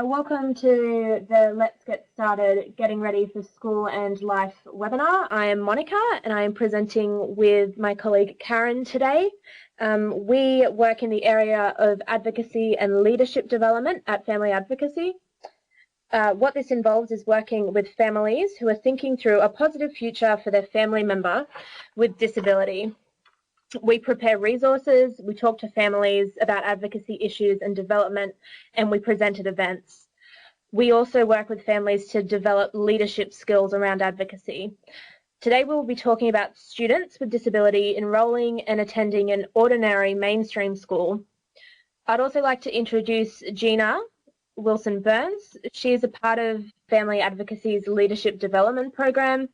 Welcome to the Let's Get Started Getting Ready for School and Life webinar. I am Monica and I am presenting with my colleague Karen today. We work in the area of advocacy and leadership development at Family Advocacy. What this involves is working with families who are thinking through a positive future for their family member with disability. We prepare resources, we talk to families about advocacy issues and development, and we present at events. We also work with families to develop leadership skills around advocacy. Today we will be talking about students with disability enrolling and attending an ordinary mainstream school. I'd also like to introduce Gina Wilson-Burns. She is a part of Family Advocacy's Leadership Development Program.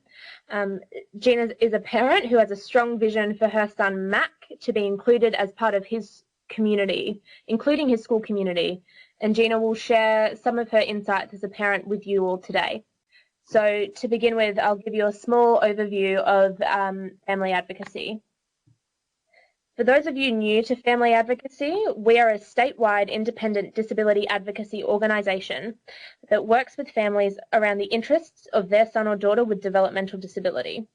Gina is a parent who has a strong vision for her son Mac to be included as part of his community, including his school community. And Gina will share some of her insights as a parent with you all today. So to begin with, I'll give you a small overview of Family Advocacy. For those of you new to Family Advocacy, we are a statewide independent disability advocacy organisation that works with families around the interests of their son or daughter with developmental disability.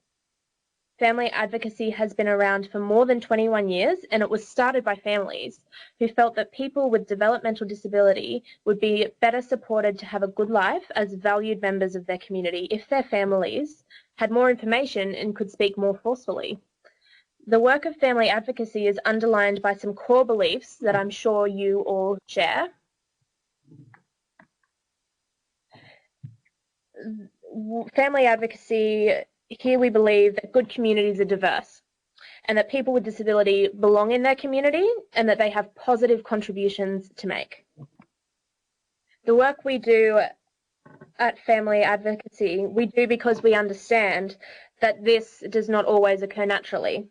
Family Advocacy has been around for more than 21 years, and it was started by families who felt that people with developmental disability would be better supported to have a good life as valued members of their community if their families had more information and could speak more forcefully. The work of Family Advocacy is underlined by some core beliefs that I'm sure you all share. Family Advocacy, here we believe that good communities are diverse and that people with disability belong in their community and that they have positive contributions to make. The work we do at Family Advocacy, we do because we understand that this does not always occur naturally.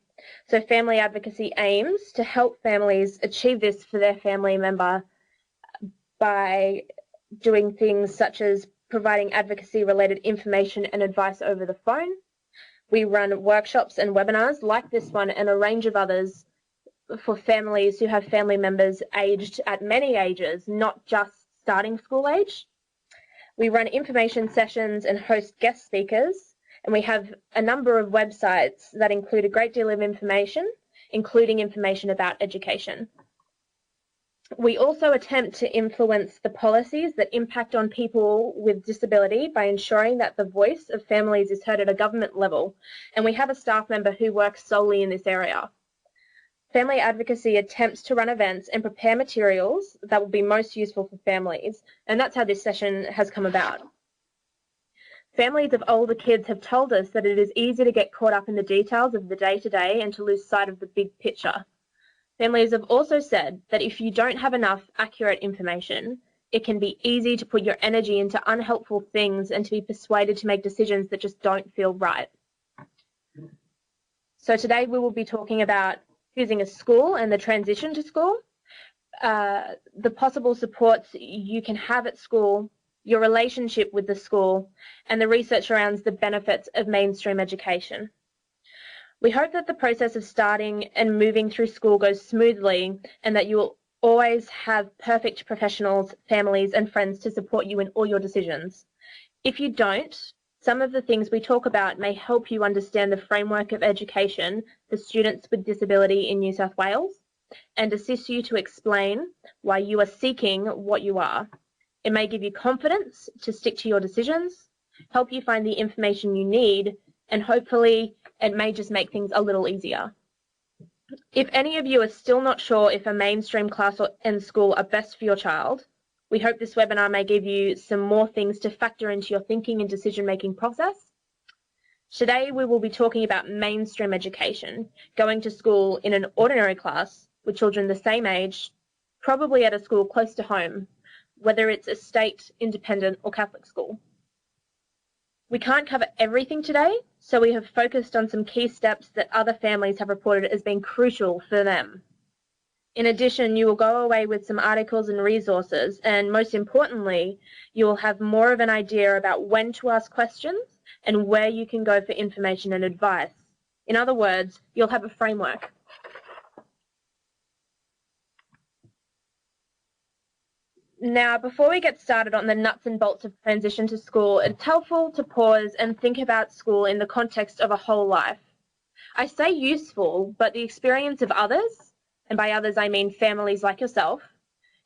So Family Advocacy aims to help families achieve this for their family member by doing things such as providing advocacy-related information and advice over the phone. We run workshops and webinars like this one and a range of others for families who have family members aged at many ages, not just starting school age. We run information sessions and host guest speakers. And we have a number of websites that include a great deal of information, including information about education. We also attempt to influence the policies that impact on people with disability by ensuring that the voice of families is heard at a government level. And we have a staff member who works solely in this area. Family Advocacy attempts to run events and prepare materials that will be most useful for families. And that's how this session has come about. Families of older kids have told us that it is easy to get caught up in the details of the day-to-day and to lose sight of the big picture. Families have also said that if you don't have enough accurate information, it can be easy to put your energy into unhelpful things and to be persuaded to make decisions that just don't feel right. So today we will be talking about choosing a school and the transition to school, the possible supports you can have at school, your relationship with the school, and the research around the benefits of mainstream education. We hope that the process of starting and moving through school goes smoothly and that you will always have perfect professionals, families, and friends to support you in all your decisions. If you don't, some of the things we talk about may help you understand the framework of education for students with disability in New South Wales and assist you to explain why you are seeking what you are. It may give you confidence to stick to your decisions, help you find the information you need, and hopefully it may just make things a little easier. If any of you are still not sure if a mainstream class and school are best for your child, we hope this webinar may give you some more things to factor into your thinking and decision-making process. Today we will be talking about mainstream education, going to school in an ordinary class with children the same age, probably at a school close to home, whether it's a state, independent, or Catholic school. We can't cover everything today, so we have focused on some key steps that other families have reported as being crucial for them. In addition, you will go away with some articles and resources, and most importantly, you will have more of an idea about when to ask questions and where you can go for information and advice. In other words, you'll have a framework. Now, before we get started on the nuts and bolts of transition to school, it's helpful to pause and think about school in the context of a whole life. I say useful, but the experience of others, and by others I mean families like yourself,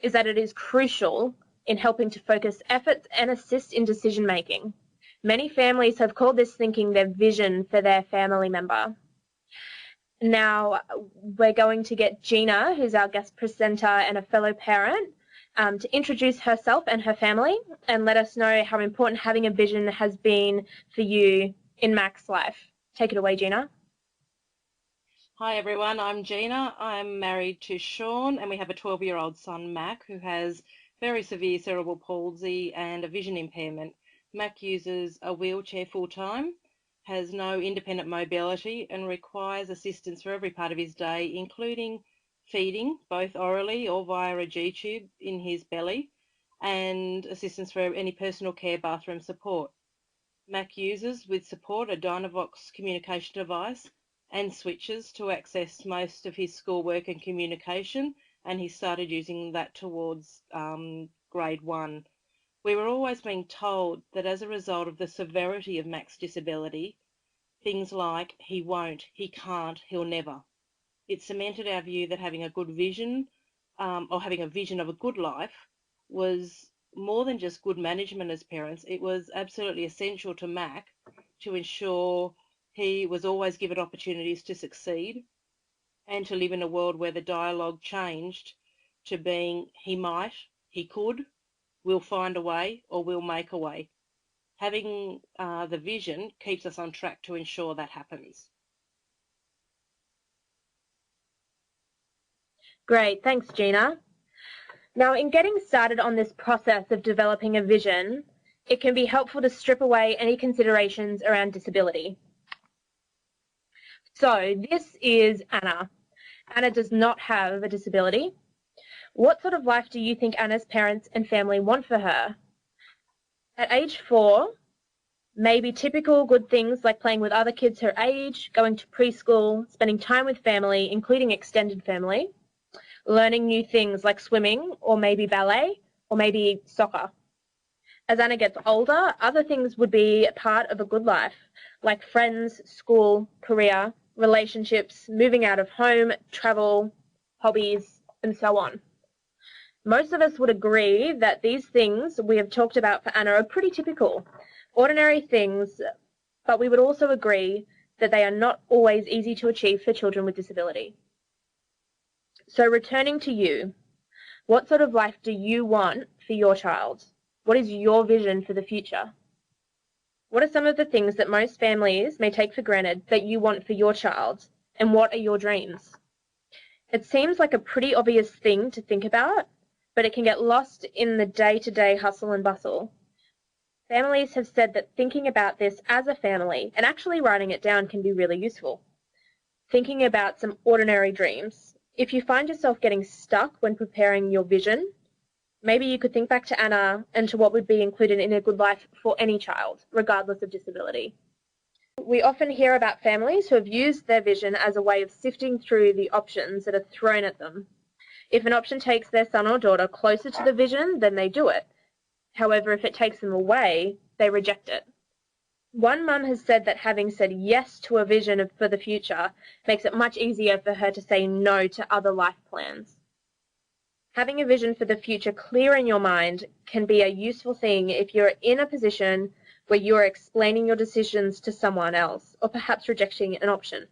is that it is crucial in helping to focus efforts and assist in decision making. Many families have called this thinking their vision for their family member. Now, we're going to get Gina, who's our guest presenter and a fellow parent, to introduce herself and her family and let us know how important having a vision has been for you in Mac's life. Take it away, Gina. Hi everyone, I'm Gina. I'm married to Sean and we have a 12-year-old son, Mac, who has very severe cerebral palsy and a vision impairment. Mac uses a wheelchair full-time, has no independent mobility and requires assistance for every part of his day, including feeding, both orally or via a G-tube in his belly, and assistance for any personal care bathroom support. Mac uses, with support, a Dynavox communication device and switches to access most of his schoolwork and communication, and he started using that towards grade 1. We were always being told that as a result of the severity of Mac's disability, things like he won't, he can't, he'll never. It cemented our view that having a good vision or having a vision of a good life was more than just good management as parents. It was absolutely essential to Mac to ensure he was always given opportunities to succeed and to live in a world where the dialogue changed to being he might, he could, we'll find a way, or we'll make a way. Having the vision keeps us on track to ensure that happens. Great, thanks, Gina. Now, in getting started on this process of developing a vision, it can be helpful to strip away any considerations around disability. So this is Anna. Anna does not have a disability. What sort of life do you think Anna's parents and family want for her? At age 4, maybe typical good things like playing with other kids her age, going to preschool, spending time with family, including extended family, learning new things like swimming or maybe ballet or maybe soccer. As Anna gets older, other things would be part of a good life, like friends, school, career, relationships, moving out of home, travel, hobbies, and so on. Most of us would agree that these things we have talked about for Anna are pretty typical, ordinary things, but we would also agree that they are not always easy to achieve for children with disability. So returning to you, what sort of life do you want for your child? What is your vision for the future? What are some of the things that most families may take for granted that you want for your child, and what are your dreams? It seems like a pretty obvious thing to think about, but it can get lost in the day-to-day hustle and bustle. Families have said that thinking about this as a family and actually writing it down can be really useful. Thinking about some ordinary dreams. If you find yourself getting stuck when preparing your vision, maybe you could think back to Anna and to what would be included in a good life for any child, regardless of disability. We often hear about families who have used their vision as a way of sifting through the options that are thrown at them. If an option takes their son or daughter closer to the vision, then they do it. However, if it takes them away, they reject it. One mum has said that having said yes to a vision for the future makes it much easier for her to say no to other life plans. Having a vision for the future clear in your mind can be a useful thing if you're in a position where you're explaining your decisions to someone else, or perhaps rejecting an option.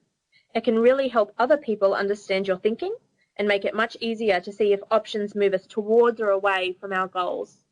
It can really help other people understand your thinking and make it much easier to see if options move us towards or away from our goals.